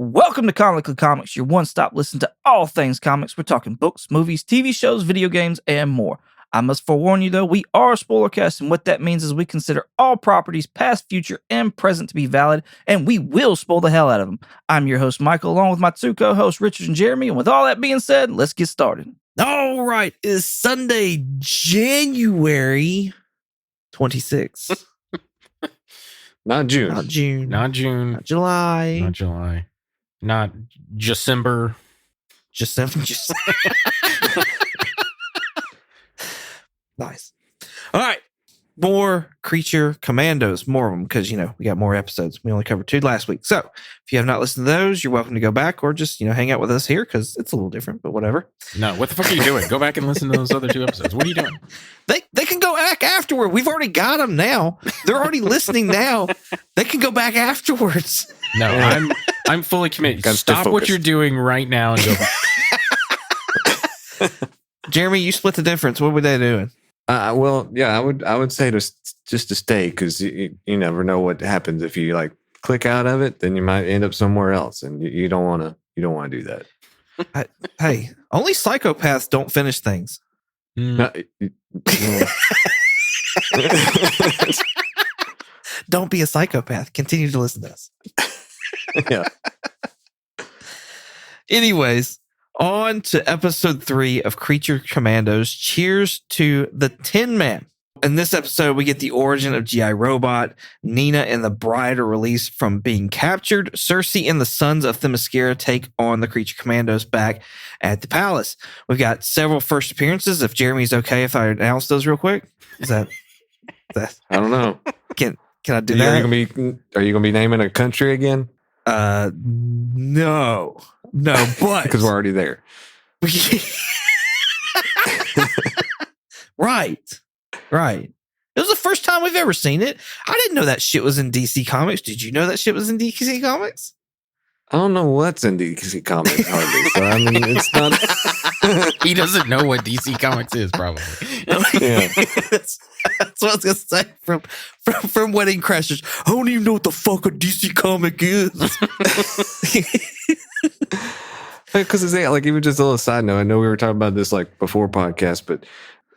Welcome to Comically Comics, your one-stop listen to all things comics. We're talking books, movies, TV shows, video games, and more. I must forewarn you, though, we are a spoilercast, and what that means is we consider all properties, past, future, and present, to be valid, and we will spoil the hell out of them. I'm your host, Michael, along with my two co-hosts, Richard and Jeremy, and with all that being said, let's get started. All right, it's Sunday, January 26th. Not June. Not June. Not June. Not July. Not July. Not December. Nice. All right. More Creature Commandos. More of them because, we got more episodes. We only covered 2 last week. So if you have not listened to those, you're welcome to go back or just, hang out with us here because it's a little different, but whatever. No, what the fuck are you doing? Go back and listen to those other 2 episodes. What are you doing? They can go back afterward. We've already got them now. They're already listening now. They can go back afterwards. No, I'm fully committed. Stop what you're doing right now and go back. Jeremy, you split the difference. What were they doing? I would say just to stay because you never know what happens if you click out of it. Then you might end up somewhere else, and you don't want to do that. Hey, only psychopaths don't finish things. No, Don't be a psychopath. Continue to listen to us. Yeah. Anyways, on to episode 3 of Creature Commandos. Cheers to the Tin Man. In this episode, we get the origin of G.I. Robot. Nina and the Bride are released from being captured. Cersei and the Sons of Themyscira take on the Creature Commandos back at the palace. We've got several first appearances. If Jeremy's okay if I announce those real quick. Is that I don't know. Can I do that? Are you gonna be naming a country again? No, but Because we're already there. Right. It was the first time we've ever seen it. I didn't know that shit was in DC Comics. Did you know that shit was in DC Comics? I don't know what's in DC Comics hardly. So I mean, it's not. He doesn't know what DC Comics is, probably. Yeah. That's what I was gonna say from Wedding Crashers. I don't even know what the fuck a DC comic is. Because it's even just a little side note. I know we were talking about this before podcast, but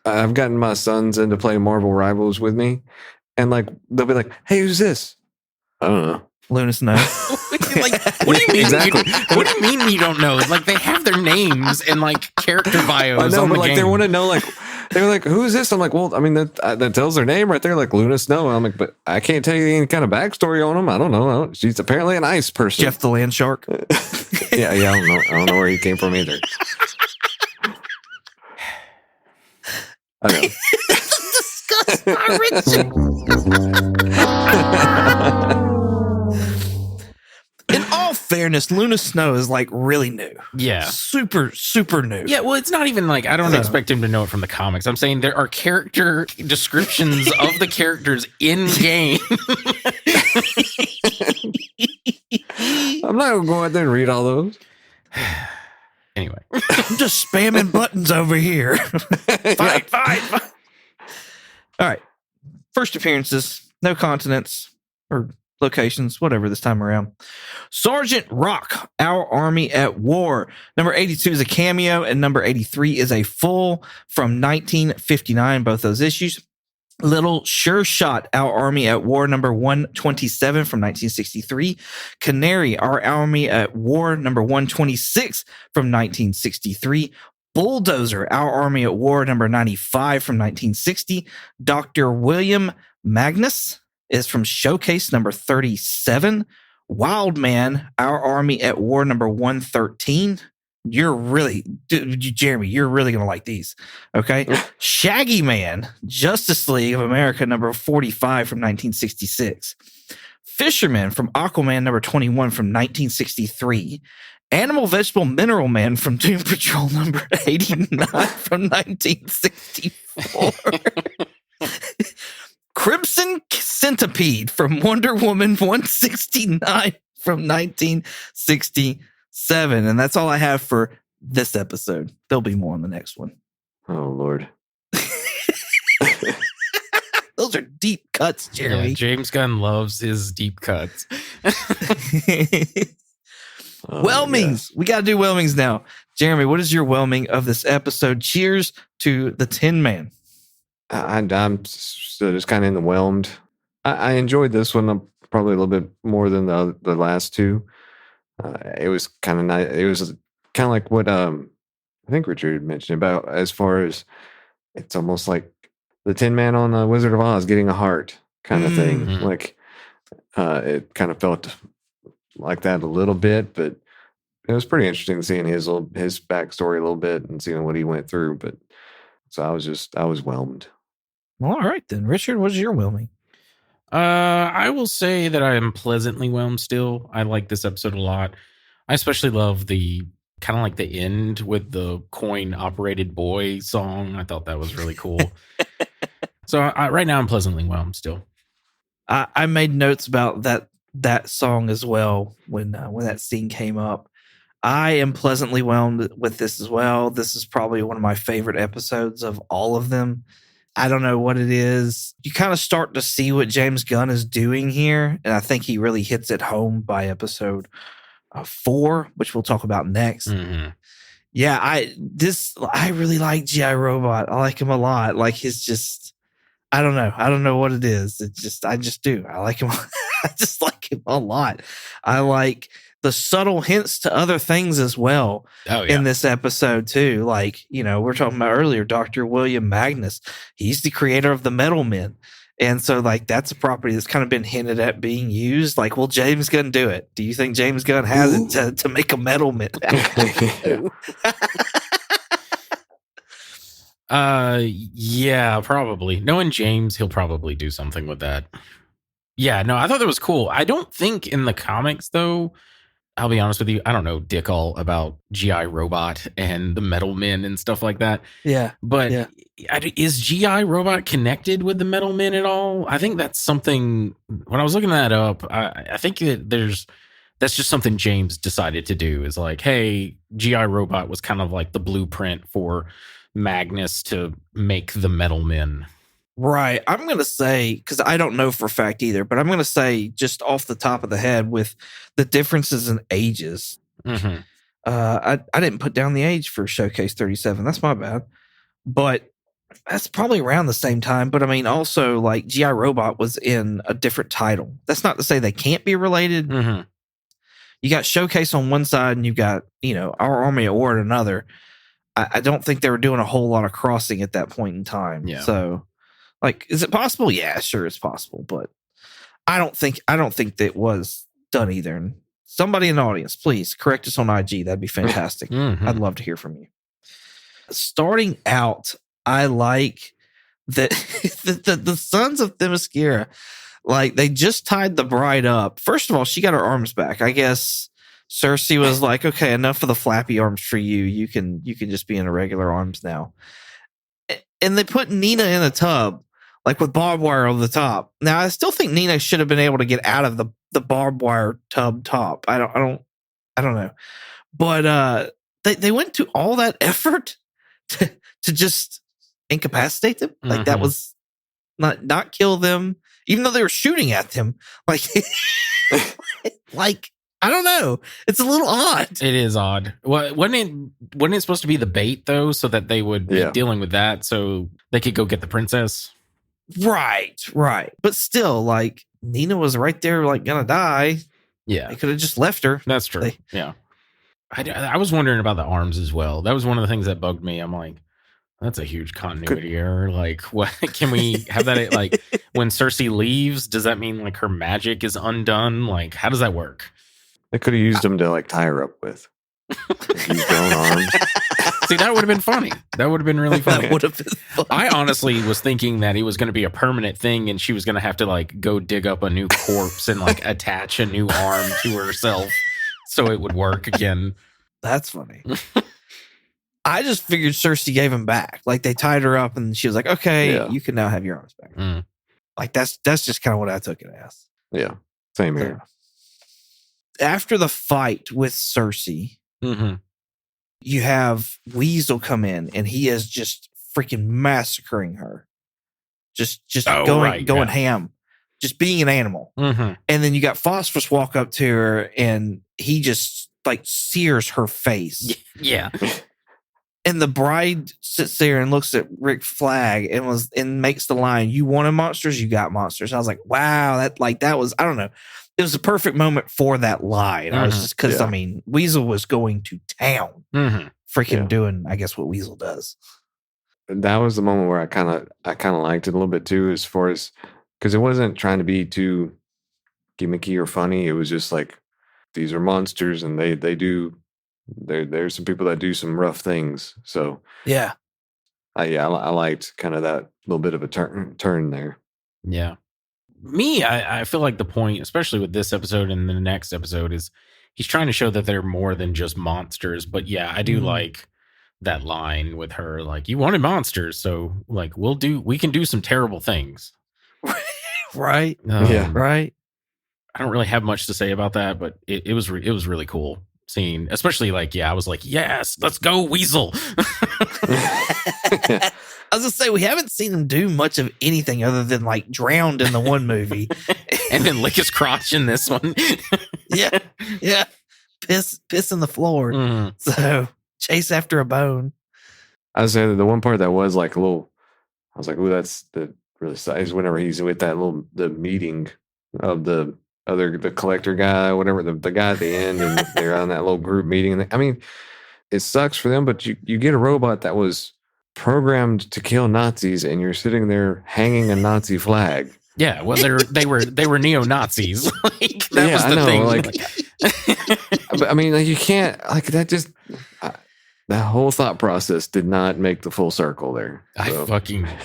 I've gotten my sons into playing Marvel Rivals with me, and they'll be like, "Hey, who's this?" I don't know. Luna Snow. What do you mean? Exactly. What do you mean you don't know? They have their names and character bios. I know, on but the game. they want to know they're like, "Who is this?" I'm like, "Well, I mean that tells their name right there, Luna Snow." I'm like, "But I can't tell you any kind of backstory on them. I don't know. She's apparently an ice person." Jeff the Land Shark. yeah. I don't know where he came from either. I know. Discussed by Richard. In all fairness, Luna Snow is really new. Yeah. Super, super new. Yeah, well, it's not even I don't expect him to know it from the comics. I'm saying there are character descriptions of the characters in game. I'm not going to go out there and read all those. Anyway. I'm just spamming buttons over here. Fight. All right. First appearances, no continents or locations, whatever this time around. Sergeant Rock, Our Army at War. Number 82 is a cameo, and number 83 is a full from 1959, both those issues. Little Sure Shot, Our Army at War, number 127 from 1963. Canary, Our Army at War, number 126 from 1963. Bulldozer, Our Army at War, number 95 from 1960. Dr. William Magnus is from Showcase number 37. Wild Man, Our Army at War, number 113. Jeremy, you're really going to like these. Okay. Shaggy Man, Justice League of America, number 45 from 1966. Fisherman from Aquaman, number 21 from 1963. Animal Vegetable Mineral Man from Doom Patrol, number 89 from 1964. Crimson Centipede from Wonder Woman 169 from 1967. And that's all I have for this episode. There'll be more on the next one. Oh, Lord. Those are deep cuts, Jeremy. Yeah, James Gunn loves his deep cuts. Whelmings. We got to do Whelmings now. Jeremy, what is your whelming of this episode? Cheers to the Tin Man. I'm still just kind of in the whelmed. I enjoyed this one probably a little bit more than the last two. It was kind of nice. It was kind of like what I think Richard mentioned about as far as it's almost like the Tin Man on the Wizard of Oz getting a heart kind of thing. Mhm. Like it kind of felt like that a little bit, but it was pretty interesting seeing his backstory a little bit and seeing what he went through. But so I was whelmed. Well, all right then, Richard, what is your whelming? I will say that I am pleasantly whelmed still. I like this episode a lot. I especially love the kind of like the end with the coin operated boy song. I thought that was really cool. So right now I'm pleasantly whelmed still. I made notes about that song as well when that scene came up. I am pleasantly whelmed with this as well. This is probably one of my favorite episodes of all of them. I don't know what it is. You kind of start to see what James Gunn is doing here, and I think he really hits it home by episode 4, which we'll talk about next. Mm-hmm. Yeah, I really like G.I. Robot. I like him a lot. Like he's just, I don't know what it is. I just do. I like him. I just like him a lot. I like the subtle hints to other things as well in this episode too. Like, we're talking about earlier, Dr. William Magnus. He's the creator of the Metal Men. And so like, that's a property that's kind of been hinted at being used. Like, will James Gunn do it? Do you think James Gunn has it to make a Metal Man? Yeah, probably. Knowing James, he'll probably do something with that. Yeah, no, I thought that was cool. I don't think in the comics, though, I'll be honest with you, I don't know dick all about G.I. Robot and the Metal Men and stuff like that. Yeah. But is G.I. Robot connected with the Metal Men at all? I think that's something, when I was looking that up, I think that that's just something James decided to do is like, hey, G.I. Robot was kind of like the blueprint for Magnus to make the Metal Men. Right. I'm going to say, because I don't know for a fact either, but I'm going to say just off the top of the head with the differences in ages. Mm-hmm. I didn't put down the age for Showcase 37. That's my bad. But that's probably around the same time. But I mean, also like G.I. Robot was in a different title. That's not to say they can't be related. Mm-hmm. You got Showcase on one side and you got, Our Army of War at another. I don't think they were doing a whole lot of crossing at that point in time. Yeah. So, like, is it possible? Yeah, sure, it's possible, but I don't think that was done either. And somebody in the audience, please correct us on IG. That'd be fantastic. Mm-hmm. I'd love to hear from you. Starting out, I like that the sons of Themyscira, like they just tied the bride up. First of all, she got her arms back. I guess Cersei was like, okay, enough of the flappy arms for you. You can just be in the regular arms now. And they put Nina in a tub, like with barbed wire over the top. Now, I still think Nina should have been able to get out of the barbed wire tub top. I don't know. But they went to all that effort to just incapacitate them. Like that was not kill them, even though they were shooting at them. Like, like I don't know. It's a little odd. It is odd. Wasn't it supposed to be the bait though, so that they would be dealing with that, so they could go get the princess? Right. But still, like Nina was right there, like gonna die. Yeah, they could have just left her. That's true. Yeah, I was wondering about the arms as well. That was one of the things that bugged me. I'm like, that's a huge continuity error. Like, what can we have that? Like, when Cersei leaves, does that mean like her magic is undone? Like, how does that work? They could have used them to like tie her up with. Use their own arms. See, that would have been funny. That would have been really funny. That would have been funny. I honestly was thinking that it was going to be a permanent thing and she was going to have to like go dig up a new corpse and like attach a new arm to herself so it would work again. That's funny. I just figured Cersei gave him back. Like they tied her up and she was like, okay, you can now have your arms back. Mm. Like that's just kind of what I took it as. Yeah. Same here. After the fight with Cersei, you have Weasel come in and he is just freaking massacring her. Just going ham. Just being an animal. And then you got Phosphorus walk up to her and he just like sears her face. Yeah. And the bride sits there and looks at Rick Flag and makes the line, "You wanted monsters, you got monsters." And I was like, wow, that was, I don't know. It was a perfect moment for that line. I was just because I mean, Weasel was going to town, freaking doing, I guess, what Weasel does. That was the moment where I kind of liked it a little bit too, as far as, because it wasn't trying to be too gimmicky or funny. It was just like, these are monsters, and there's some people that do some rough things. So yeah, I liked kind of that little bit of a turn there. Yeah. I feel like the point, especially with this episode and the next episode, is he's trying to show that they're more than just monsters. But yeah, I do like that line with her, like, you wanted monsters, so like we can do some terrible things. Right. Right. I don't really have much to say about that, but it was really cool seeing, especially like, I was like, yes, let's go Weasel. I was gonna say, we haven't seen him do much of anything other than like drowned in the one movie and then lick his crotch in this one. yeah piss in the floor. So chase after a bone. I was saying that the one part that was like a little, I was like, oh, that's the really is whenever he's with the meeting of the collector guy, whatever, the guy at the end, and they're on that little group meeting. And I mean, it sucks for them, but you get a robot that was programmed to kill Nazis, and you're sitting there hanging a Nazi flag. Yeah, well, they were neo-Nazis. Like, that was the thing. Like, but I mean, like, you can't, like, that just that whole thought process did not make the full circle there. So.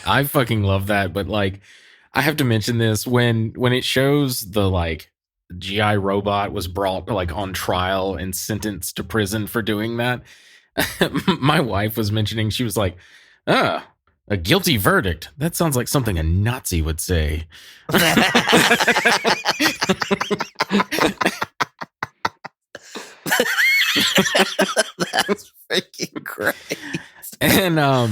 I fucking love that. But like, I have to mention this when it shows the like GI robot was brought like on trial and sentenced to prison for doing that. My wife was mentioning, she was like, a guilty verdict. That sounds like something a Nazi would say. That's freaking great. And I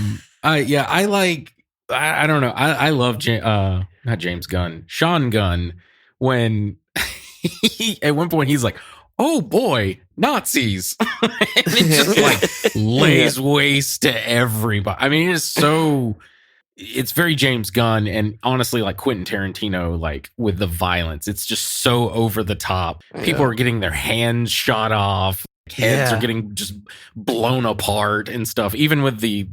don't know. I love not James Gunn, Sean Gunn, when at one point he's like, "Oh boy, Nazis," and it just like lays waste to everybody. I mean, it's very James Gunn, and honestly, like Quentin Tarantino, like with the violence, it's just so over the top. People are getting their hands shot off. Heads are getting just blown apart and stuff. Even with the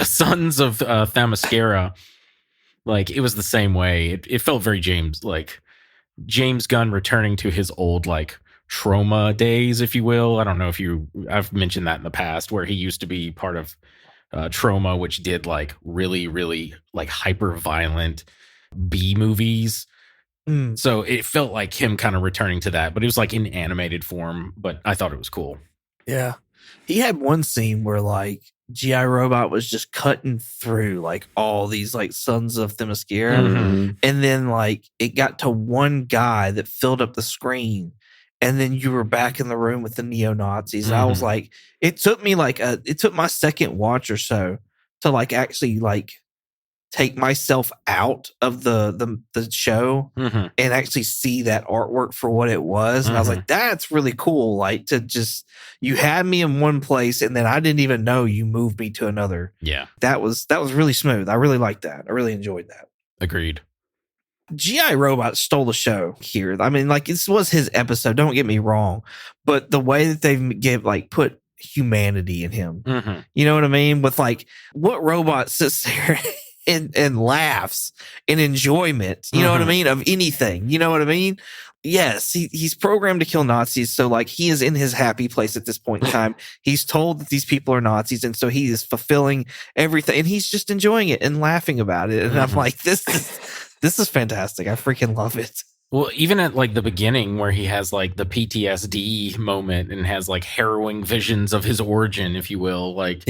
sons of Themyscira, like it was the same way. It felt very James Gunn returning to his old like trauma days, if you will. I don't know if I've mentioned that in the past, where he used to be part of Trauma, which did like really, really like hyper violent B movies. So it felt like him kind of returning to that, but it was like in animated form, but I thought it was cool. Yeah. He had one scene where like GI Robot was just cutting through like all these like sons of Themyscira. And then like it got to one guy that filled up the screen. And then you were back in the room with the neo-Nazis. I was like, it took my second watch or so to like actually like take myself out of the show and actually see that artwork for what it was. And I was like, that's really cool. Like to just, you had me in one place and then I didn't even know you moved me to another. Yeah. That was really smooth. I really liked that. I really enjoyed that. Agreed. GI Robot stole the show here. I mean, like this was his episode. Don't get me wrong, but the way that they've put humanity in him, you know what I mean? With like, what robot sits there and laughs in enjoyment, you know what I mean, of anything, you know what I mean? Yes, he's programmed to kill Nazis, so like he is in his happy place at this point in time. He's told that these people are Nazis, and so he is fulfilling everything, and he's just enjoying it and laughing about it. And I'm like, this is fantastic. I freaking love it. Well, even at like the beginning where he has like the PTSD moment and has like harrowing visions of his origin, if you will, like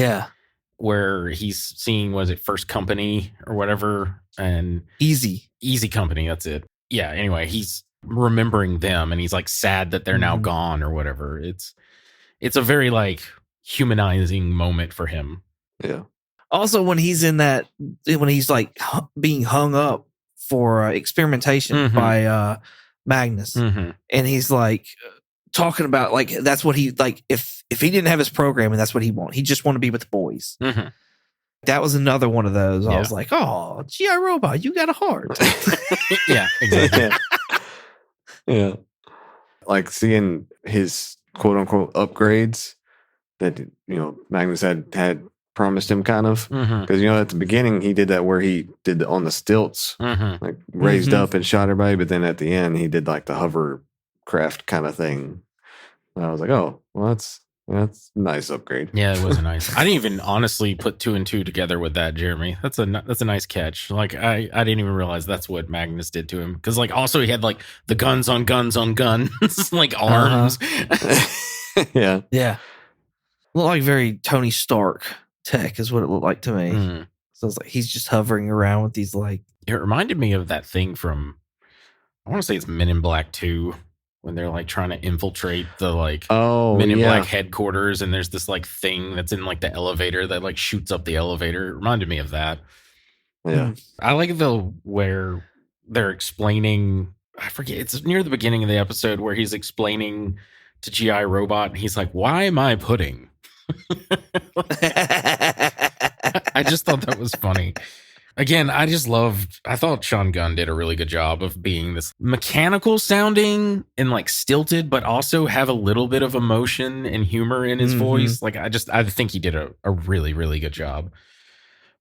where he's seeing, was it First Company or whatever, and Easy Company, that's it. Yeah, anyway, he's remembering them and he's like sad that they're now gone or whatever. It's a very like humanizing moment for him. Yeah. Also, when he's like being hung up for experimentation by Magnus, and he's like talking about like that's what he like. If he didn't have his programming, that's what he want. He just want to be with the boys. Mm-hmm. That was another one of those. I Yeah. was like, oh, GI Robot, you got a heart. Yeah, exactly. Yeah. Like seeing his quote unquote upgrades that, Magnus had promised him kind of. Mm-hmm. Because, at the beginning, he did that where he did on the stilts, Mm-hmm. like raised Mhm. up and shot everybody. But then at the end, he did like the hovercraft kind of thing. And I was like, oh, well, that's a nice upgrade. Yeah, it was nice. I didn't even honestly put 2 and 2 together with that, Jeremy. That's a nice catch. Like I didn't even realize that's what Magnus did to him, because like also he had like the guns on guns on guns, like arms. Yeah. Yeah. Looked like very Tony Stark tech is what it looked like to me. Mm. So it's like he's just hovering around with these like It reminded me of that thing from, I want to say it's Men in Black 2, when they're like trying to infiltrate the like Men in Black headquarters, and there's this like thing that's in like the elevator that like shoots up the elevator. It reminded me of that. Yeah. I like where they're explaining, I forget, it's near the beginning of the episode where he's explaining to GI Robot, and he's like, why am I pudding? I just thought that was funny. Again, I thought Sean Gunn did a really good job of being this mechanical sounding and like stilted, but also have a little bit of emotion and humor in his voice. Like I think he did a really, really good job.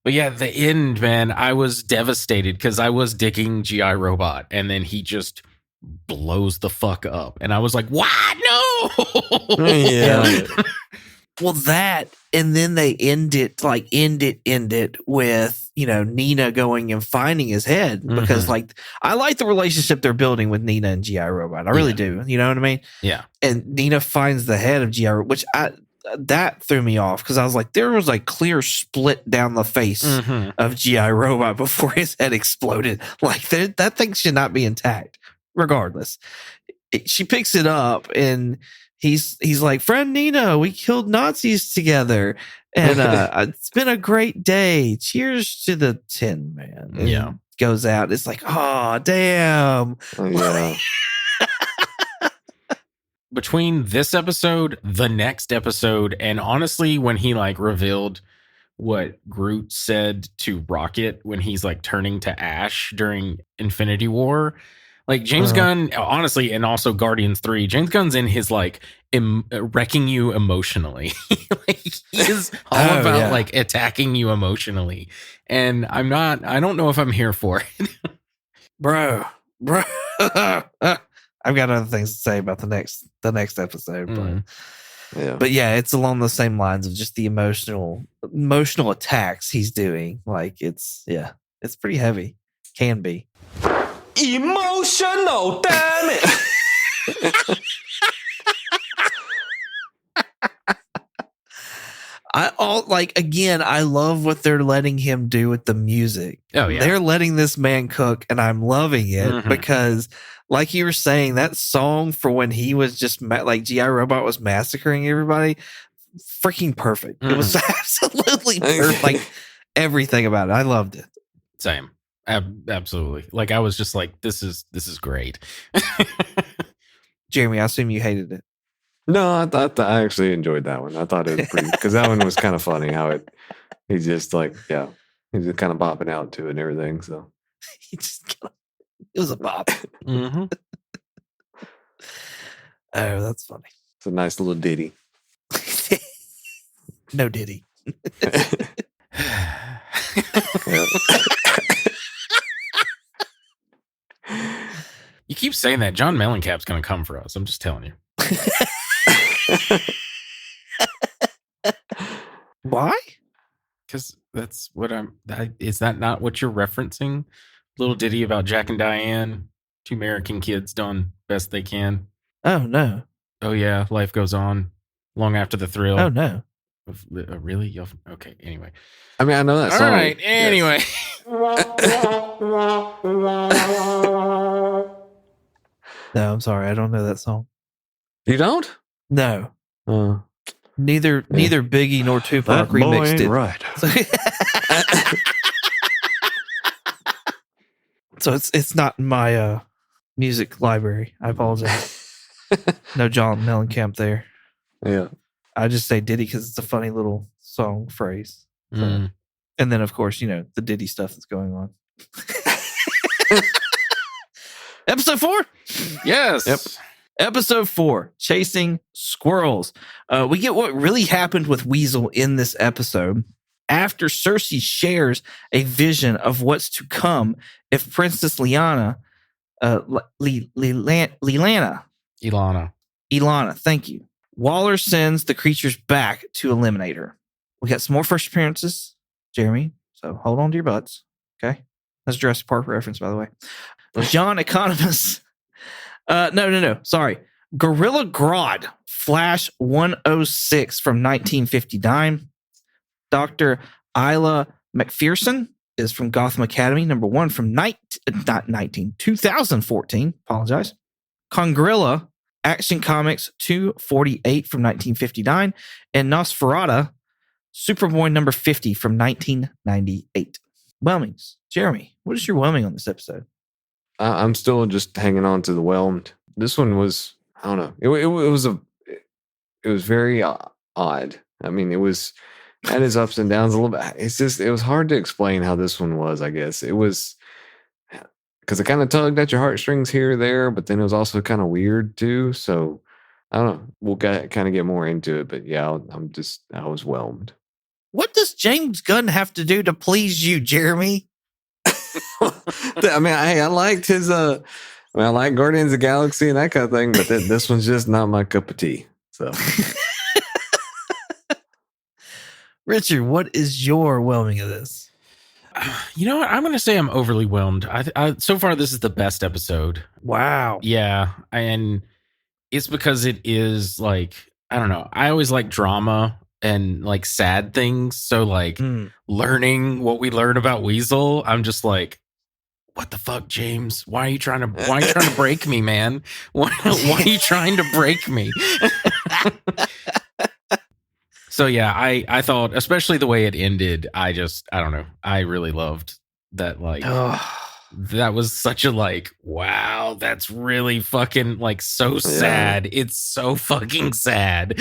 But yeah, the end, man, I was devastated because I was digging GI Robot, and then he just blows the fuck up. And I was like, what? No. Yeah. well, that, and then they end it with, Nina going and finding his head, because like, I like the relationship they're building with Nina and GI Robot. I really do. You know what I mean? Yeah. And Nina finds the head of GI Robot, which that threw me off, because I was like, there was a clear split down the face of GI Robot before his head exploded. Like that thing should not be intact, regardless. She picks it up, and he's like, friend Nina, we killed Nazis together, and it's been a great day. Cheers to the Tin Man. And Yeah. goes out. It's like, oh damn. Yeah. Between this episode, the next episode, and honestly, when he like revealed what Groot said to Rocket when he's like turning to ash during Infinity War, like James Gunn, honestly, and also Guardians 3, James Gunn's in his like wrecking you emotionally. Like he is all about like attacking you emotionally, and I don't know if I'm here for it. bro. I've got other things to say about the next episode, but yeah, it's along the same lines of just the emotional attacks he's doing. Like it's pretty heavy. Can be emotional, damn it. I love what they're letting him do with the music. Oh yeah, they're letting this man cook, and I'm loving it because, like you were saying, that song for when he was just like GI Robot was massacring everybody, freaking perfect. It was absolutely perfect. Like everything about it, I loved it. Same, absolutely. Like I was just like, this is great. Jeremy, I assume you hated it. No, I actually enjoyed that one. I thought it was pretty, because that one was kind of funny how he's just like, he's just kind of bopping out to it and everything. So it was a bop. Mm-hmm. Oh, that's funny. It's a nice little ditty. No ditty. You keep saying that. John Mellencap's going to come for us. I'm just telling you. Why? Because that's what is that not what you're referencing? Little ditty about Jack and Diane, 2 American kids doing best they can. Oh no. Oh yeah, life goes on long after the thrill. Oh no. Really? Okay. Anyway. I mean, I know that song. All right. Anyway. No, I'm sorry. I don't know that song. You don't? No. Neither Yeah. Biggie nor Tupac remixed it. Right. So it's not in my music library. I apologize. No John Mellencamp there. Yeah. I just say Diddy because it's a funny little song phrase. So. Mm. And then, of course, the Diddy stuff that's going on. Episode 4? Yes. Yep. Episode 4, Chasing Squirrels. We get what really happened with Weasel in this episode. After Cersei shares a vision of what's to come if Princess Ilana, thank you. Waller sends the creatures back to eliminate her. We got some more first appearances, Jeremy, so hold on to your butts, okay? That's a Jurassic Park reference, by the way. John Economist. No. Sorry. Gorilla Grodd, Flash 106 from 1959. Dr. Isla McPherson is from Gotham Academy, #1 from 2014. Apologize. Congrilla, Action Comics 248 from 1959. And Nosferatu, Superboy #50 from 1998. Whelmings. Jeremy, what is your whelming on this episode? I'm still just hanging on to the whelmed. This one was, I don't know. It was very odd. I mean, it was had its ups and downs a little bit. It was hard to explain how this one was, I guess. It was because it kind of tugged at your heartstrings here or there, but then it was also kind of weird too. So I don't know. We'll kind of get more into it, but yeah, I was whelmed. What does James Gunn have to do to please you, Jeremy? I mean, I liked his. I like Guardians of the Galaxy and that kind of thing, but this one's just not my cup of tea. So, Richard, what is your whelming of this? You know what? I'm going to say I'm overly whelmed. So far, this is the best episode. Wow. Yeah, and it's because it is like, I don't know. I always like drama and like sad things. So like learning what we learn about Weasel, I'm just like, what the fuck, James? Why are you trying to break me, man? Why are you trying to break me? So yeah, I thought, especially the way it ended, I don't know. I really loved that. Like, that was such a like, wow, that's really fucking like so sad. It's so fucking sad.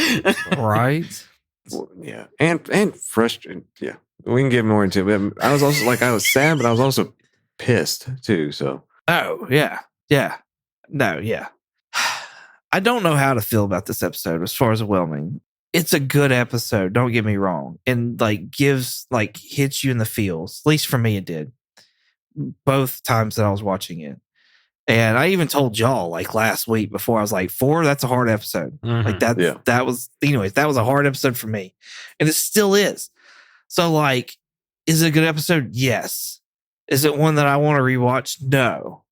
Right? Well, yeah. And frustrated. Yeah. We can get more into it. But I was also like, I was sad, but I was also pissed too. So, oh, yeah. Yeah. No, yeah. I don't know how to feel about this episode as far as whelming. It's a good episode, don't get me wrong. And like hits you in the feels. At least for me, it did. Both times that I was watching it. And I even told y'all like last week before, I was like, 4, that's a hard episode. Mm-hmm. Like that was, anyways, that was a hard episode for me. And it still is. So like, is it a good episode? Yes. Is it one that I want to rewatch? No.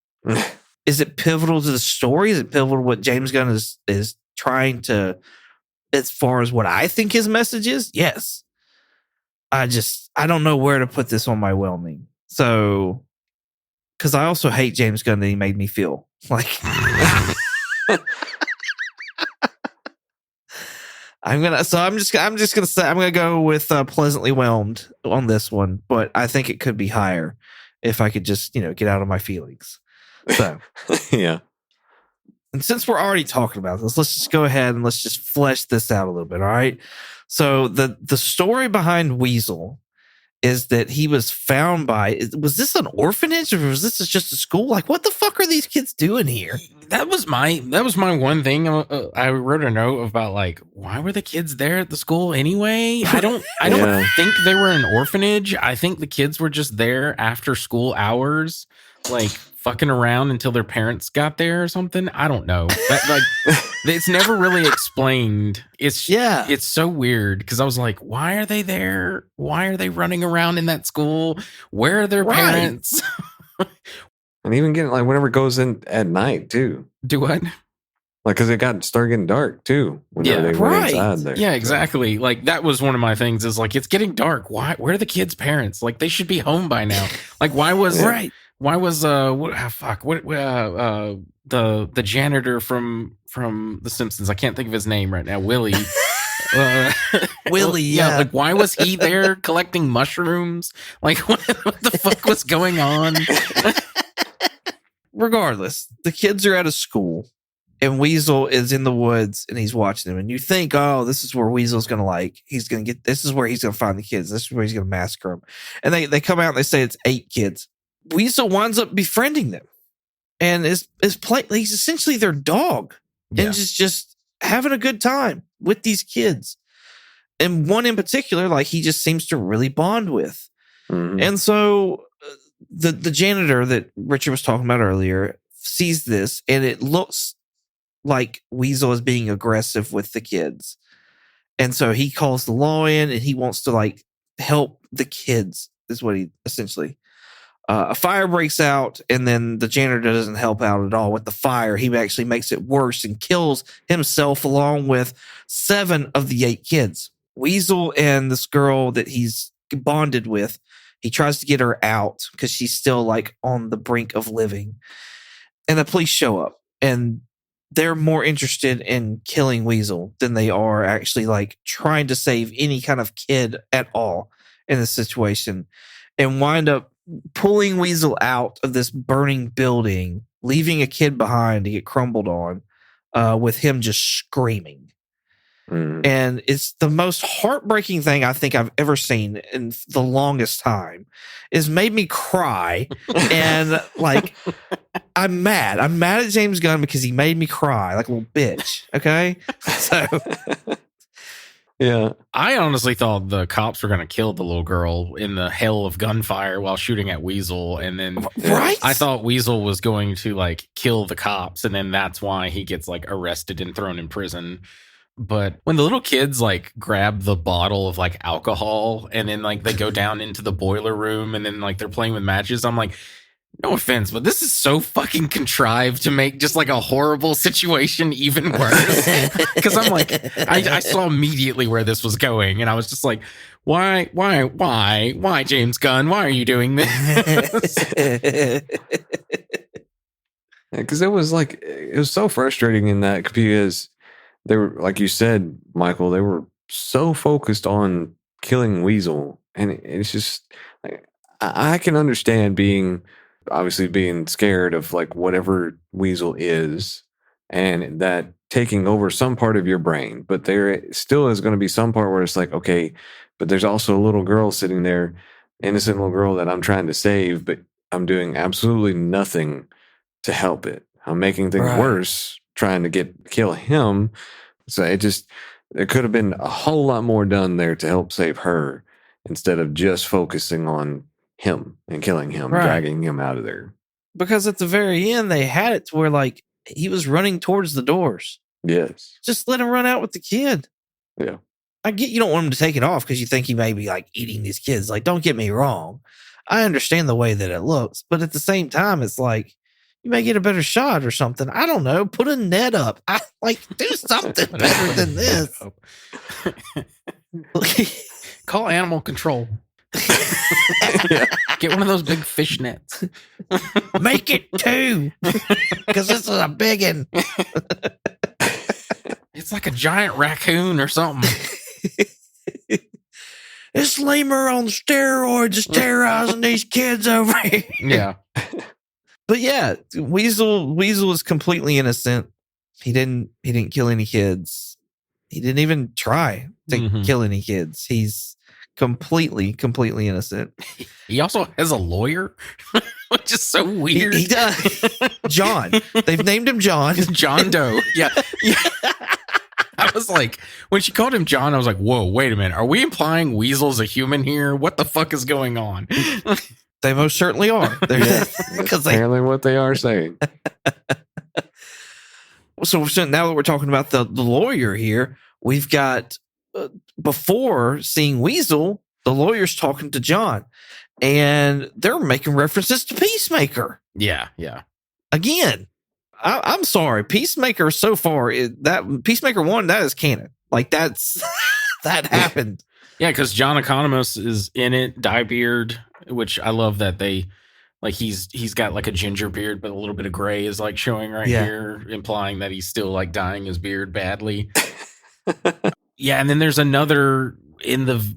Is it pivotal to the story? Is it pivotal to what James Gunn is trying to, as far as what I think his message is? Yes. I don't know where to put this on my whelming. So, because I also hate James Gunn that he made me feel like. I'm just gonna say I'm gonna go with pleasantly whelmed on this one, but I think it could be higher if I could just get out of my feelings. So yeah. And since we're already talking about this, let's just go ahead and let's just flesh this out a little bit. All right. So the story behind Weasel is that he was found was this an orphanage or was this just a school? Like, what the fuck are these kids doing here? That was my one thing. I wrote a note about like, why were the kids there at the school anyway? I don't think they were an orphanage. I think the kids were just there after school hours, like fucking around until their parents got there or something. I don't know. It's never really explained. It's so weird because I was like, why are they there? Why are they running around in that school? Where are their parents? And even getting like whenever it goes in at night too. Do what? Like, because it started getting dark too. Whenever they went inside there. Yeah, exactly. Like that was one of my things. Is like it's getting dark. Why? Where are the kids' parents? Like they should be home by now. Like why was Why was the janitor from The Simpsons? I can't think of his name right now. Willie. Willie, yeah. Like, why was he there collecting mushrooms? Like, what the fuck was going on? Regardless, the kids are out of school, and Weasel is in the woods and he's watching them. And you think, oh, this is where Weasel's going to he's going to this is where he's going to find the kids. This is where he's going to massacre them. And they come out and they say it's 8 kids. Weasel winds up befriending them and he's essentially their dog and just having a good time with these kids. And one in particular, he just seems to really bond with. Mm-hmm. And so the janitor that Richard was talking about earlier sees this, and it looks like Weasel is being aggressive with the kids. And so he calls the law in, and he wants to help the kids, is what he essentially. A fire breaks out, and then the janitor doesn't help out at all with the fire. He actually makes it worse and kills himself along with 7 of the 8 kids. Weasel and this girl that he's bonded with, he tries to get her out because she's still on the brink of living. And the police show up, and they're more interested in killing Weasel than they are actually trying to save any kind of kid at all in this situation, and wind up pulling Weasel out of this burning building, leaving a kid behind to get crumbled on, with him just screaming. Mm. And it's the most heartbreaking thing I think I've ever seen in the longest time. It's made me cry. And I'm mad. I'm mad at James Gunn because he made me cry like a little bitch. Okay. So yeah. I honestly thought the cops were going to kill the little girl in the hail of gunfire while shooting at Weasel. And then right? I thought Weasel was going to kill the cops. And then that's why he gets arrested and thrown in prison. But when the little kids grab the bottle of alcohol and then they go down into the boiler room and then they're playing with matches, I'm like, no offense, but this is so fucking contrived to make just a horrible situation even worse. Because I'm I saw immediately where this was going, and I was just like, why, James Gunn? Why are you doing this? Because it was so frustrating in that, because they were, like you said, Michael, they were so focused on killing Weasel, and it's just I can understand being scared of whatever Weasel is, and that taking over some part of your brain. But there still is going to be some part where it's okay, but there's also a little girl sitting there, innocent little girl that I'm trying to save, but I'm doing absolutely nothing to help it. I'm making things worse trying to kill him. So there could have been a whole lot more done there to help save her, instead of just focusing on him and killing him, dragging him out of there. Because at the very end, they had it to where he was running towards the doors. Yes. Just let him run out with the kid. Yeah. I get you don't want him to take it off because you think he may be eating these kids. Don't get me wrong. I understand the way that it looks, but at the same time, it's you may get a better shot or something. I don't know. Put a net up. Do something better than this. Call animal control. Get one of those big fish nets. Make it 2, because this is a big one. It's like a giant raccoon or something. This lemur on steroids is terrorizing these kids over here. Yeah. But yeah, Weasel is completely innocent. He didn't kill any kids. He didn't even try to kill any kids. He's completely innocent. He also has a lawyer, which is so weird. He does. John. They've named him John. John Doe. Yeah. I was when she called him John, I was like, whoa, wait a minute. Are we implying Weasel's a human here? What the fuck is going on? They most certainly are. Because apparently what they are saying. So now that we're talking about the lawyer here, we've got, before seeing Weasel, the lawyer's talking to John, and they're making references to Peacemaker. Yeah. Again, I'm sorry. Peacemaker so far, that Peacemaker 1, that is canon. That's that happened. Yeah, because John Economos is in it, dyebeard, which I love that they he's got a ginger beard, but a little bit of gray is showing here, implying that he's still dyeing his beard badly. Yeah, and then there's another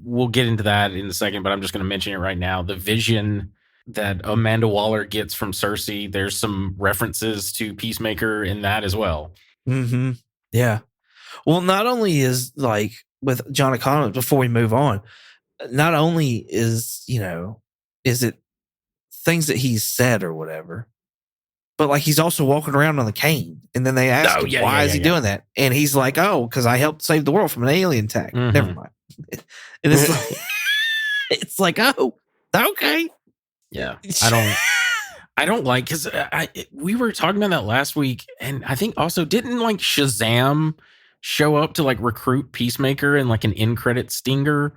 we'll get into that in a second, but I'm just going to mention it right now. The vision that Amanda Waller gets from Cersei, there's some references to Peacemaker in that as well. Mm-hmm. Yeah. Well, not only is like with John Economist, before we move on, not only is, is it things that he's said or whatever, but like he's also walking around on the cane. And then they ask him, why is he doing that? And he's like, oh, because I helped save the world from an alien attack. Mhm. Never mind. And it's like, it's like, oh, okay. Yeah. I don't like, because we were talking about that last week, and I think also didn't like Shazam show up to like recruit Peacemaker and like an in credit stinger.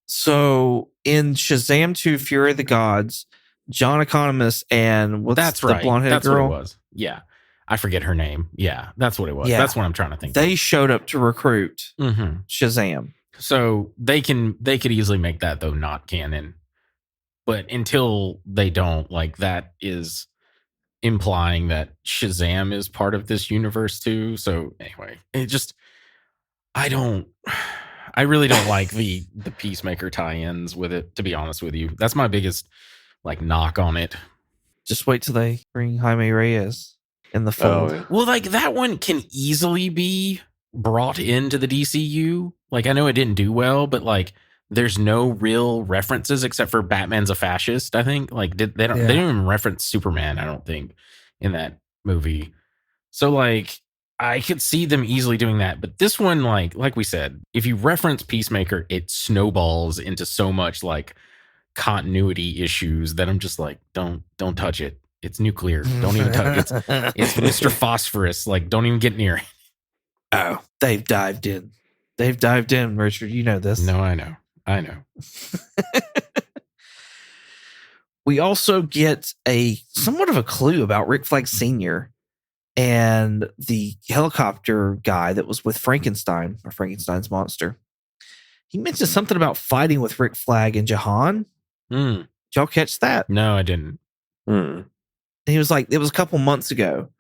So in Shazam 2 Fury of the Gods, John Economist and That's the right. blonde-headed That's girl? what it was. Yeah. I forget her name. Yeah. That's what it was. Yeah. That's what I'm trying to think. They showed up to recruit Mm-hmm. Shazam. So they could easily make that though not canon. But until they don't, like, that is implying that Shazam is part of this universe too. So anyway, I really don't like the Peacemaker tie-ins with it, to be honest with you. That's my biggest like knock on it. Just wait till they bring Jaime Reyes in the fold. Oh, yeah. Well, like that one can easily be brought into the DCU. Like I know it didn't do well, but like there's no real references except for Batman's a fascist, I think. Like they didn't even reference Superman, I don't think, in that movie. So like I could see them easily doing that. But this one, like we said, if you reference Peacemaker, it snowballs into so much like continuity issues that I'm just like, don't touch it. It's nuclear. Don't even touch it. It's Mr. Phosphorus. Like, don't even get near it. Oh, they've dived in. They've dived in, Richard. You know this. No, I know. We also get somewhat of a clue about Rick Flag Sr. and the helicopter guy that was with Frankenstein, or Frankenstein's monster. He mentioned something about fighting with Rick Flag and Jahan. Did y'all catch that? No, I didn't. He was like, it was a couple months ago.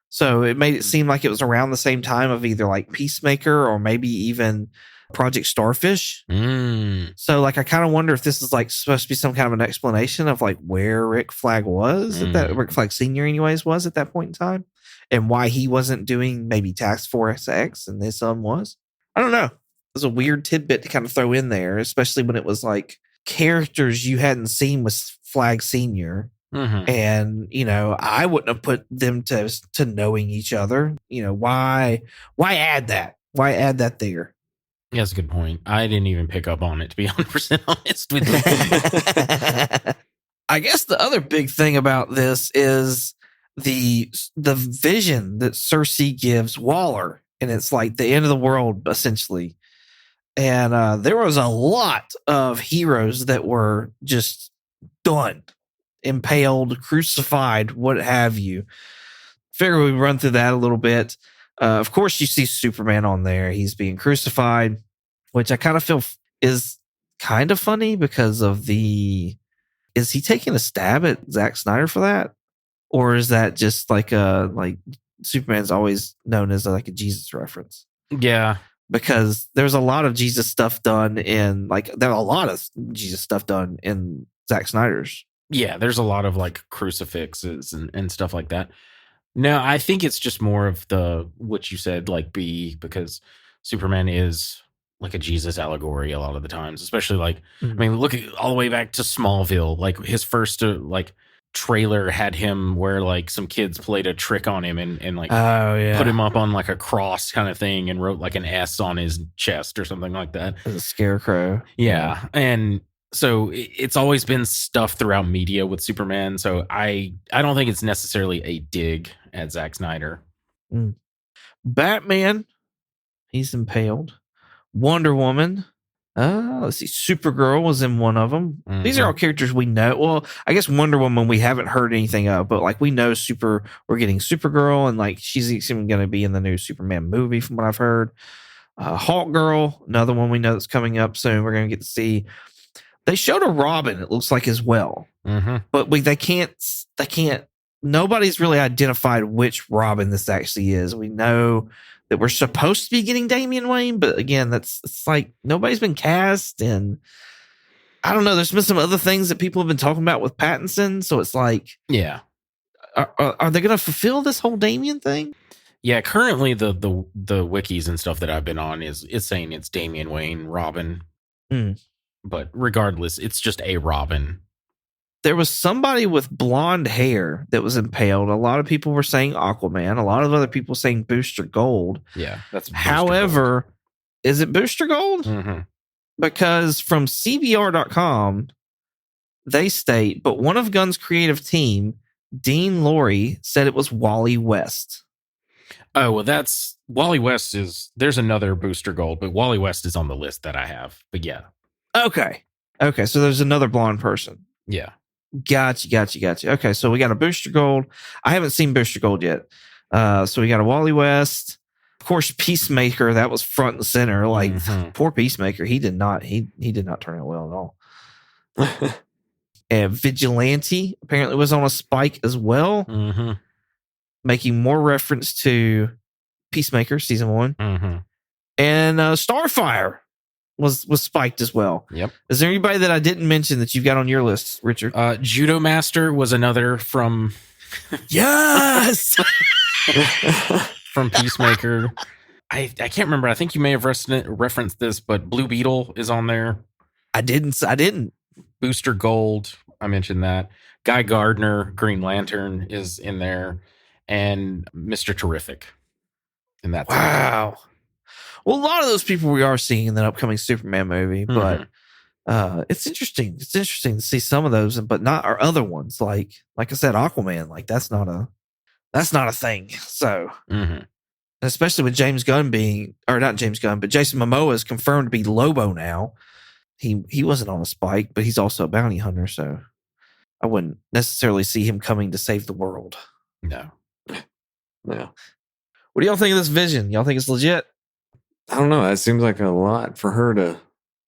So it made it seem like it was around the same time of either like Peacemaker or maybe even Project Starfish. So like I kind of wonder if this is like supposed to be some kind of an explanation of like where Rick Flag was that Rick Flag Sr. anyways was at that point in time, and why he wasn't doing maybe Task Force X and his son was. I don't know. It was a weird tidbit to kind of throw in there, especially when it was like characters you hadn't seen with Flag Sr. And, I wouldn't have put them to knowing each other. Why add that? Why add that there? Yeah, that's a good point. I didn't even pick up on it, to be 100% honest with you. I guess the other big thing about this is the vision that Cersei gives Waller. And it's like the end of the world, essentially. And there was a lot of heroes that were just done. Impaled, crucified, what have you. Figure we run through that a little bit. Of course, you see Superman on there. He's being crucified, which I kind of feel is kind of funny because of is he taking a stab at Zack Snyder for that? Or is that just like Superman's always known as like a Jesus reference? Yeah. Because there's a lot of Jesus stuff done in Zack Snyder's. Yeah, there's a lot of like crucifixes and stuff like that. No, I think it's just more of what you said, like because Superman is like a Jesus allegory a lot of the times, especially like, I mean, look at all the way back to Smallville, like his first trailer had him where like some kids played a trick on him and like put him up on like a cross kind of thing and wrote like an S on his chest or something like that. As a scarecrow. Yeah. And so it's always been stuff throughout media with Superman. So I don't think it's necessarily a dig at Zack Snyder. Batman, he's impaled. Wonder Woman. Let's see. Supergirl was in one of them. These are all characters we know. Well, I guess Wonder Woman we haven't heard anything of, but like we know we're getting Supergirl, and like she's even going to be in the new Superman movie from what I've heard. Hawk Girl, another one we know that's coming up soon. We're going to get to see. They showed a Robin, it looks like, as well. But they can't. Nobody's really identified which Robin this actually is. We know that we're supposed to be getting Damian Wayne, but again, it's like nobody's been cast, and I don't know. There's been some other things that people have been talking about with Pattinson, so it's like, yeah, are they going to fulfill this whole Damian thing? Yeah, currently the wikis and stuff that I've been on is saying it's Damian Wayne Robin. Hmm. But regardless, it's just a Robin. There was somebody with blonde hair that was impaled. A lot of people were saying Aquaman. A lot of other people saying Booster Gold. Yeah, that's Booster However, is it Booster Gold? Mm-hmm. Because from CBR.com, they state, but one of Gunn's creative team, Dean Laurie, said it was Wally West. Oh, well, that's Wally West there's another Booster Gold, but Wally West is on the list that I have. But yeah. Okay. So there's another blonde person. Yeah. Gotcha. Okay, so we got a Booster Gold. I haven't seen Booster Gold yet. So we got a Wally West. Of course, Peacemaker, that was front and center. Like, poor Peacemaker. He did not turn out well at all. And Vigilante apparently was on a spike as well. Mm-hmm. Making more reference to Peacemaker season 1. Mm-hmm. And Starfire was spiked as well. Yep. Is there anybody that I didn't mention that you've got on your list, Richard? Judo Master was another from Yes. from Peacemaker. I can't remember. I think you may have referenced this, but Blue Beetle is on there. I didn't. Booster Gold, I mentioned that. Guy Gardner, Green Lantern, is in there, and Mr. Terrific. And that's wow. Well, a lot of those people we are seeing in the upcoming Superman movie, but it's interesting. It's interesting to see some of those, but not our other ones. Like I said, Aquaman. Like that's not a thing. So, especially with James Gunn not James Gunn, but Jason Momoa is confirmed to be Lobo now. He wasn't on a spike, but he's also a bounty hunter. So, I wouldn't necessarily see him coming to save the world. No. Yeah. What do y'all think of this Vision? Y'all think it's legit? I don't know. It seems like a lot for her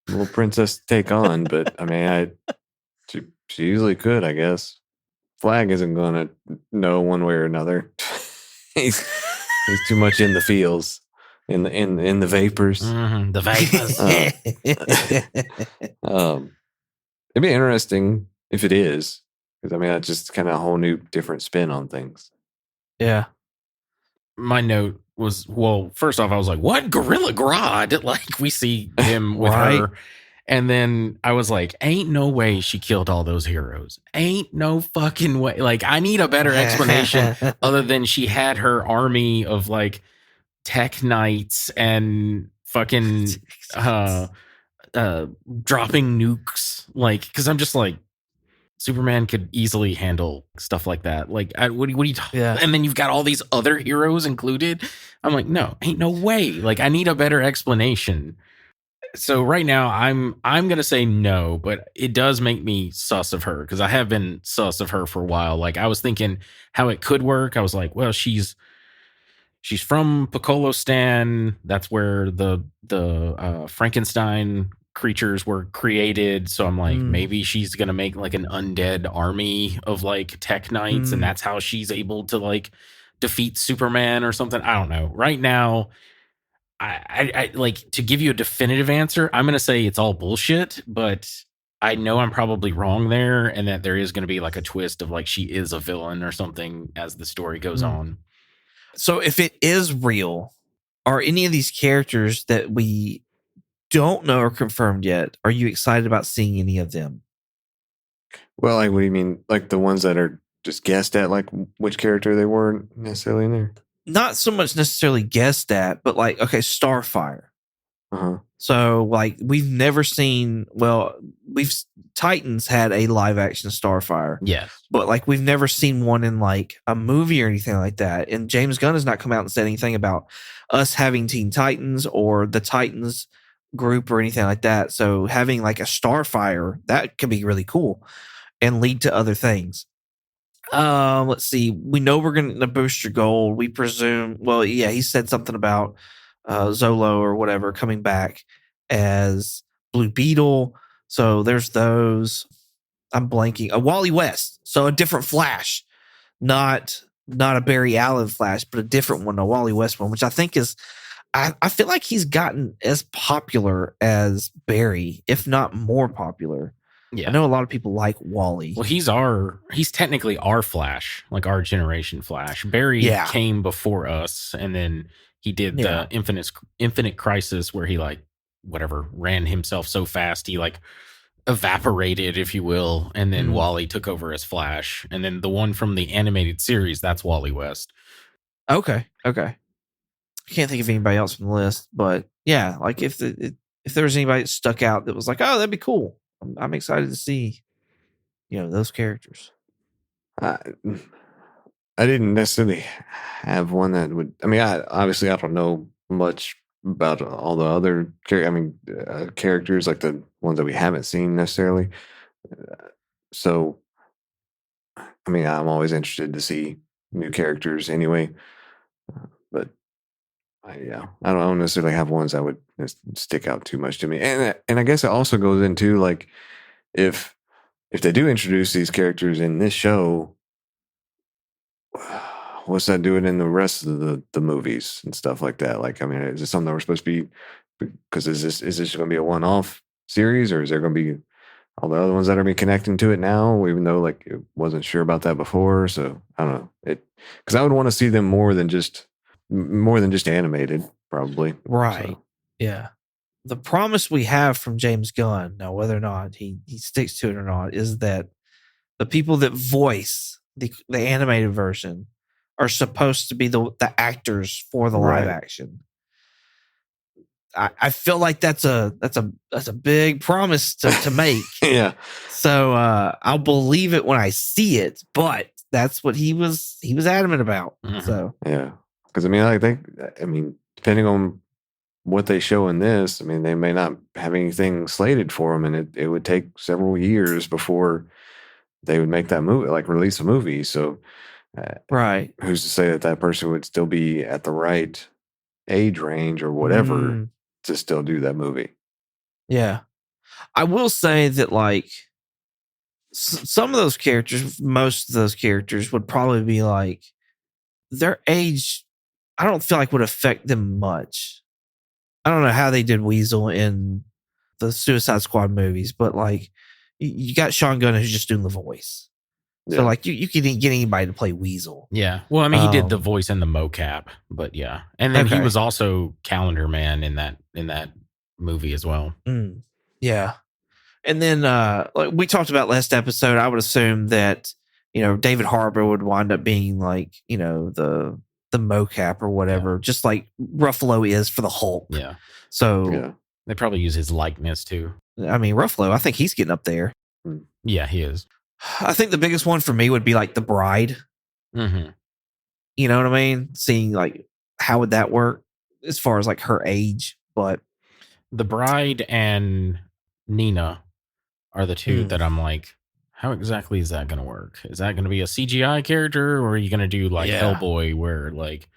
little princess to take on, but I mean, she usually could, I guess. Flag isn't going to know one way or another. he's too much in the feels, in the vapors. The vapors. It'd be interesting if it is, because I mean, that's just kind of a whole new, different spin on things. Yeah. My note was, well, first off, I was like, what? Gorilla Grodd? Like, we see him with her. And then I was like, ain't no way she killed all those heroes. Ain't no fucking way. Like, I need a better explanation other than she had her army of, like, tech knights and fucking dropping nukes. Like, because I'm just like, Superman could easily handle stuff like that. Like, what are you talking? Yeah. And then you've got all these other heroes included. I'm like, no, ain't no way. Like, I need a better explanation. So right now, I'm gonna say no, but it does make me sus of her because I have been sus of her for a while. Like, I was thinking how it could work. I was like, well, she's from Piccolo-stan. That's where the Frankenstein creatures were created. So I'm like, maybe she's gonna make like an undead army of like tech knights, and that's how she's able to like defeat Superman or something. I don't know. Right now, I like to give you a definitive answer. I'm gonna say it's all bullshit, but I know I'm probably wrong there, and that there is gonna be like a twist of like she is a villain or something as the story goes on. So if it is real, are any of these characters that we don't know or confirmed yet, are you excited about seeing any of them? Well, like, what do you mean? Like the ones that are just guessed at, like which character they weren't necessarily in there? Not so much necessarily guessed at, but like, okay, Starfire. So like we've never seen, Titans had a live action Starfire. Yes. But like we've never seen one in like a movie or anything like that. And James Gunn has not come out and said anything about us having Teen Titans or the Titans group or anything like that. So having like a Starfire, that could be really cool and lead to other things. Let's see. We know we're going to Booster Gold. We presume, he said something about Zolo or whatever coming back as Blue Beetle. So there's those. I'm blanking. A Wally West. So a different Flash. Not a Barry Allen Flash, but a different one, a Wally West one, which I think is, I feel like he's gotten as popular as Barry, if not more popular. Yeah. I know a lot of people like Wally. Well, he's technically our Flash, like our generation Flash. Barry Yeah. came before us, and then he did Yeah. the Infinite Crisis, where he like whatever ran himself so fast he like evaporated, if you will, and then Wally took over as Flash, and then the one from the animated series, that's Wally West. Okay. I can't think of anybody else from the list, but yeah, like if there was anybody that stuck out that was like, oh, that'd be cool. I'm excited to see, those characters. I didn't necessarily have one that would. I mean, I don't know much about all the other characters, like the ones that we haven't seen necessarily. So, I mean, I'm always interested to see new characters anyway. But I don't necessarily have ones that would stick out too much to me. And I guess it also goes into like if they do introduce these characters in this show, what's that doing in the rest of the movies and stuff like that? Like, I mean, is this something that we're supposed to be? Because is this going to be a one-off series, or is there going to be all the other ones that are be connecting to it now? Even though like it wasn't sure about that before, so I don't know it because I would want to see them more than just animated, probably. Right? So. Yeah. The promise we have from James Gunn, now whether or not he sticks to it or not, is that the people that voice the animated version are supposed to be the actors for the live action. I feel like that's a big promise to make. Yeah. So I'll believe it when I see it, but that's what he was adamant about. Mhm. So yeah, because I mean, depending on what they show in this, I mean, they may not have anything slated for them, and it would take several years before they would make that movie, like release a movie. So, right, who's to say that person would still be at the right age range or whatever to still do that movie? Yeah, I will say that like some of those characters, most of those characters would probably be like their age. I don't feel like would affect them much. I don't know how they did Weasel in the Suicide Squad movies, but like you got Sean Gunn who's just doing the voice. So like you can get anybody to play Weasel. Yeah. Well, I mean, he did the voice and the mocap, but yeah. And then he was also Calendar Man in that movie as well. Yeah. And then like we talked about last episode, I would assume that, David Harbour would wind up being like, the mocap or whatever, just like Ruffalo is for the Hulk. Yeah. So they probably use his likeness too. I mean, Ruffalo, I think he's getting up there. Yeah, he is. I think the biggest one for me would be like the Bride. Mm-hmm. You know what I mean? Seeing like how would that work as far as like her age, but the Bride and Nina are the two that I'm like, how exactly is that going to work? Is that going to be a CGI character, or are you going to do like Hellboy, where like,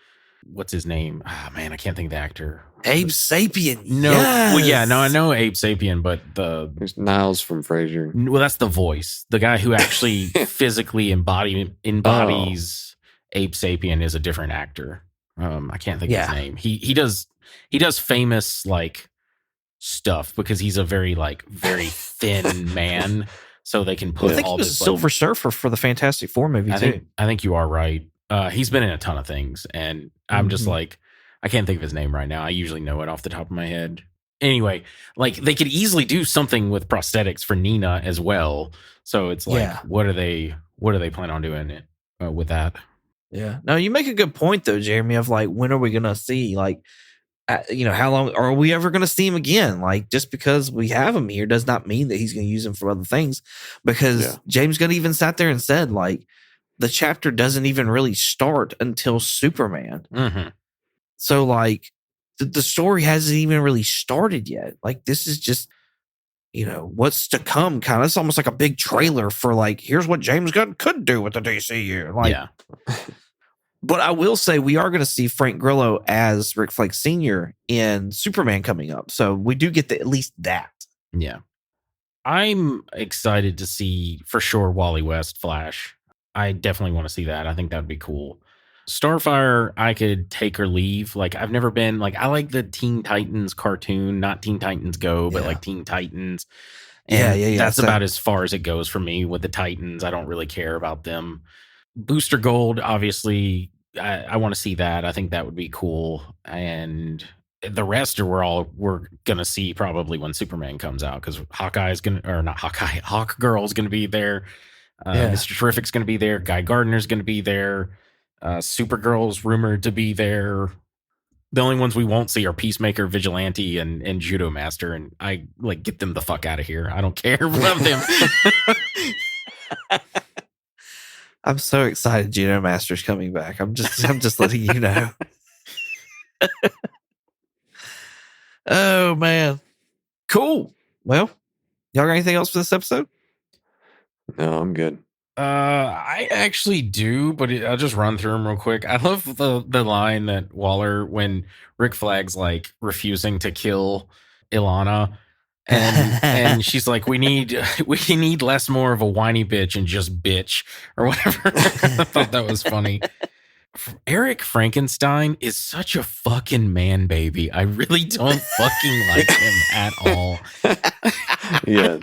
what's his name? Ah, man, I can't think of the actor. Abe Sapien. No, well, yeah, no, I know Abe Sapien, but there's Niles from Frasier. Well, that's the voice. The guy who actually physically embodies Abe Sapien is a different actor. I can't think of his name. He does famous like stuff because he's a very thin man. So they can put I think all he was this Silver Surfer for the Fantastic Four movie too. I think you are right. He's been in a ton of things, and I'm just like, I can't think of his name right now. I usually know it off the top of my head. Anyway, like they could easily do something with prosthetics for Nina as well. So it's like, what are they plan on doing it with that? Yeah. No, you make a good point though, Jeremy, of like, when are we going to see like, how long are we ever going to see him again? Like, just because we have him here does not mean that he's going to use him for other things, because James Gunn even sat there and said like the chapter doesn't even really start until Superman. Mm-hmm. So like the story hasn't even really started yet. Like this is just, what's to come kind of. It's almost like a big trailer for like, here's what James Gunn could do with the DCU. Like, but I will say we are going to see Frank Grillo as Rick Flag Sr. in Superman coming up. So we do get at least that. Yeah. I'm excited to see for sure Wally West Flash. I definitely want to see that. I think that would be cool. Starfire, I could take or leave. Like, I've never been like, I like the Teen Titans cartoon, not Teen Titans Go, but like Teen Titans. And Yeah. that's about as far as it goes for me with the Titans. I don't really care about them. Booster Gold, obviously, I want to see that. I think that would be cool. And the rest we're gonna see probably when Superman comes out, because Hawk Girl's gonna be there. Mr. Terrific's gonna be there. Guy Gardner's gonna be there. Supergirl's rumored to be there. The only ones we won't see are Peacemaker, Vigilante, and Judo Master, and I get them the fuck out of here. I don't care about them. I'm so excited Judo Master's coming back. I'm just letting you know. Oh man. Cool. Well, y'all got anything else for this episode? No, I'm good. I actually do, but I'll just run through them real quick. I love the line that Waller, when Rick Flag's like refusing to kill Ilana, and she's like, we need less more of a whiny bitch and just bitch or whatever. I thought that was funny. Eric Frankenstein is such a fucking man baby. I really don't fucking like him at all. Yes.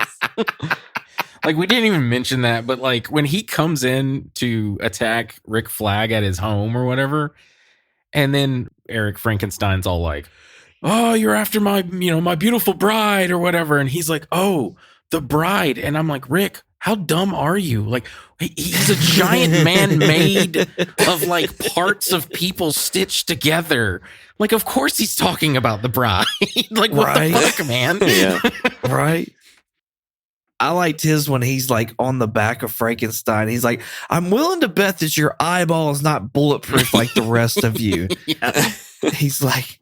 Like, we didn't even mention that, but like when he comes in to attack Rick Flag at his home or whatever, and then Eric Frankenstein's all like, "Oh, you're after my beautiful bride or whatever," and he's like, "Oh, the bride," and I'm like, Rick, how dumb are you? Like, he's a giant man made of like parts of people stitched together. Like, of course he's talking about the bride. Like, what the fuck, man? Yeah. Right. I liked his when he's like on the back of Frankenstein. He's like, I'm willing to bet that your eyeball is not bulletproof like the rest of you. Yeah. He's like,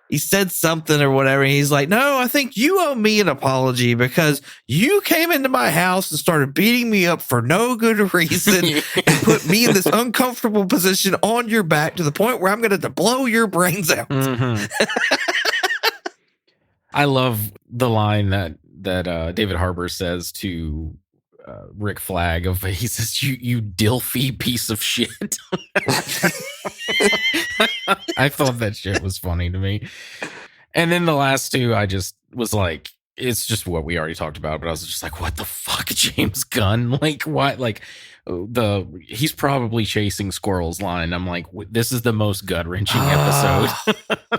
he said something or whatever. And he's like, no, I think you owe me an apology because you came into my house and started beating me up for no good reason and put me in this uncomfortable position on your back to the point where I'm going to blow your brains out. Mm-hmm. I love the line that David Harbour says to Rick Flag he says, you dilfy piece of shit. I thought that shit was funny to me. And then the last two, I just was like, it's just what we already talked about, but I was just like, what the fuck, James Gunn? Like, what? Like, he's probably chasing squirrels line. I'm like, this is the most gut-wrenching episode.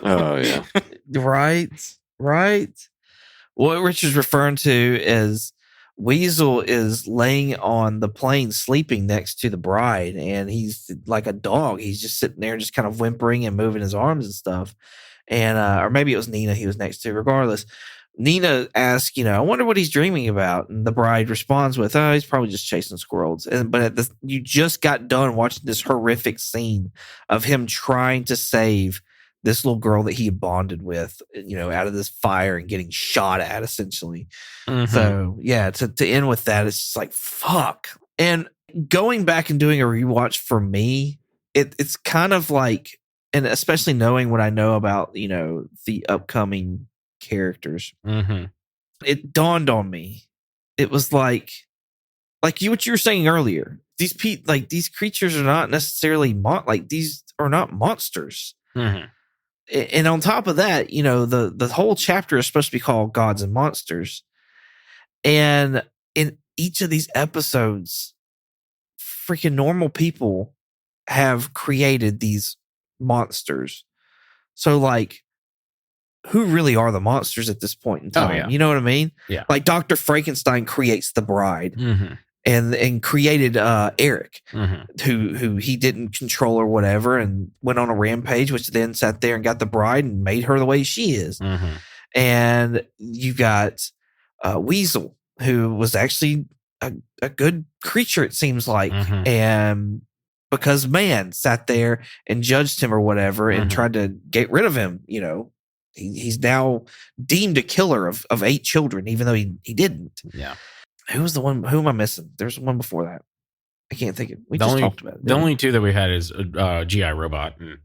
Oh, yeah. Right. What Richard's referring to is Weasel is laying on the plane sleeping next to the bride, and he's like a dog. He's just sitting there just kind of whimpering and moving his arms and stuff. And or maybe it was Nina he was next to. Regardless, Nina asks, I wonder what he's dreaming about. And the bride responds with, oh, he's probably just chasing squirrels. But you just got done watching this horrific scene of him trying to save this little girl that he had bonded with, out of this fire and getting shot at, essentially. Mm-hmm. So, yeah, to end with that, it's just like, fuck. And going back and doing a rewatch for me, it's kind of like, and especially knowing what I know about, the upcoming characters, mm-hmm. It dawned on me. It was like what you were saying earlier. These creatures are not necessarily these are not monsters. Mm-hmm. And on top of that, the whole chapter is supposed to be called Gods and Monsters. And in each of these episodes, freaking normal people have created these monsters. So, like, who really are the monsters at this point in time? Oh, yeah. You know what I mean? Yeah. Like, Dr. Frankenstein creates the bride. Mm-hmm. And created Eric, mm-hmm. who he didn't control or whatever, and went on a rampage, which then sat there and got the bride and made her the way she is. Mm-hmm. And you got Weasel, who was actually a good creature, it seems like, mm-hmm. and because man sat there and judged him or whatever and mm-hmm. tried to get rid of him. He's now deemed a killer of 8 children, even though he didn't. Yeah. Who was the one? Who am I missing? There's one before that. I can't think of. We just talked about it. The only two that we had is GI Robot and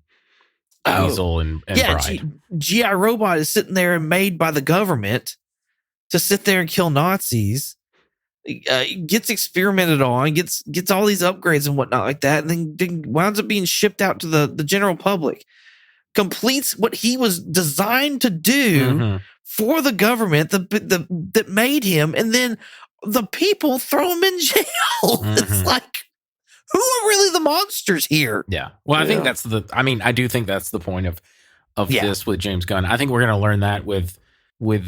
Weasel and Bride. GI Robot is sitting there and made by the government to sit there and kill Nazis. Gets experimented on, gets all these upgrades and whatnot like that, and then winds up being shipped out to the general public. Completes what he was designed to do. Mm-hmm. for the government that made him, and then the people throw him in jail. It's like, who are really the monsters here? Yeah. Well, I think I do think that's the point of this with James Gunn. I think we're going to learn that with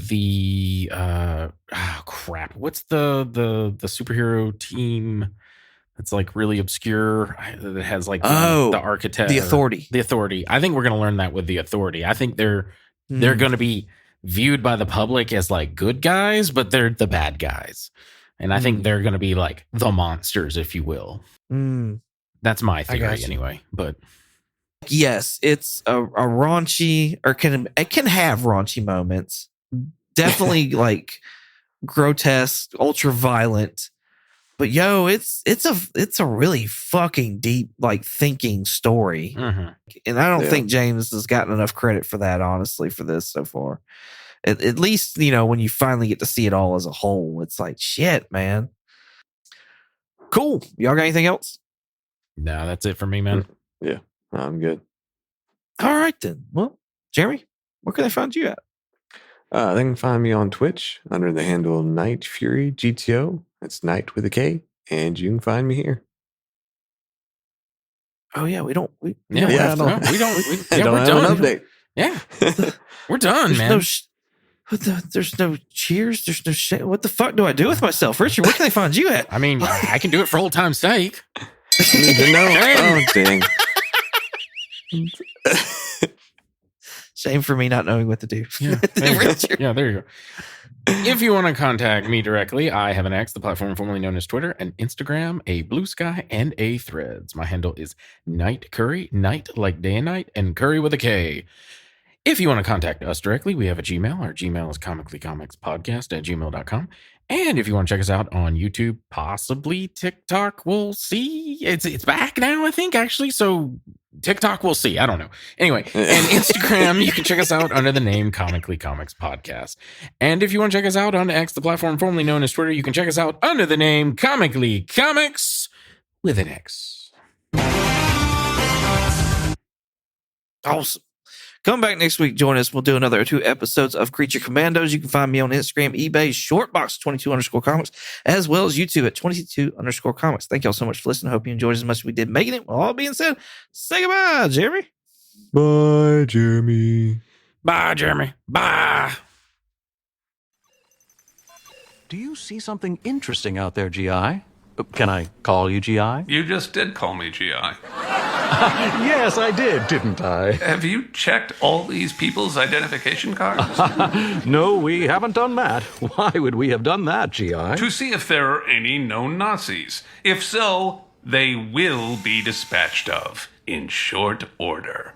the crap. What's the superhero team that's like really obscure that has like the architect, the Authority. The Authority. I think we're going to learn that with the Authority. I think they're going to be viewed by the public as like good guys, but they're the bad guys. And I think they're going to be like the monsters, if you will. That's my theory anyway. But yes, it's a raunchy, or it can have raunchy moments. Definitely like grotesque, ultra violent. But it's a really fucking deep, like, thinking story. And I don't think James has gotten enough credit for that, honestly, for this so far. At least, when you finally get to see it all as a whole, it's like, shit, man. Cool. Y'all got anything else? No, that's it for me, man. Yeah, I'm good. All right, then. Well, Jeremy, where can they find you at? They can find me on Twitch under the handle Night Fury GTO. That's Night with a K. And you can find me here. Oh, yeah. We don't have an update. Yeah. We're done, man. There's no cheers. There's no shit. What the fuck do I do with myself? Richard, where can they find you at? I mean, I can do it for old time's sake. Oh, dang. Shame for me not knowing what to do. Yeah, there you go. If you want to contact me directly, I have an X, the platform formerly known as Twitter, an Instagram, a Blue Sky, and a Threads. My handle is Night Curry, night like day and night, and curry with a K. If you want to contact us directly, we have a Gmail. Our Gmail is comicallycomicspodcast@gmail.com. And if you want to check us out on YouTube, possibly TikTok, we'll see. It's back now, I think, actually. So TikTok, we'll see. I don't know. Anyway, and Instagram, you can check us out under the name Comically Comics Podcast. And if you want to check us out on X, the platform formerly known as Twitter, you can check us out under the name Comically Comics with an X. Awesome. Come back next week. Join us. We'll do another 2 episodes of Creature Commandos. You can find me on Instagram, eBay, Shortbox22_comics, as well as YouTube at 22_comics. Thank y'all so much for listening. Hope you enjoyed as much as we did making it. With all being said, say goodbye, Jeremy. Bye, Jeremy. Bye, Jeremy. Bye. Do you see something interesting out there, G.I.? Can I call you G.I.? You just did call me G.I. Yes, I did, didn't I? Have you checked all these people's identification cards? No, we haven't done that. Why would we have done that, G.I.? To see if there are any known Nazis. If so, they will be dispatched of in short order.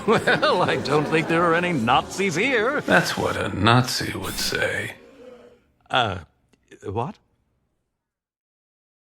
Well, I don't think there are any Nazis here. That's what a Nazi would say. What?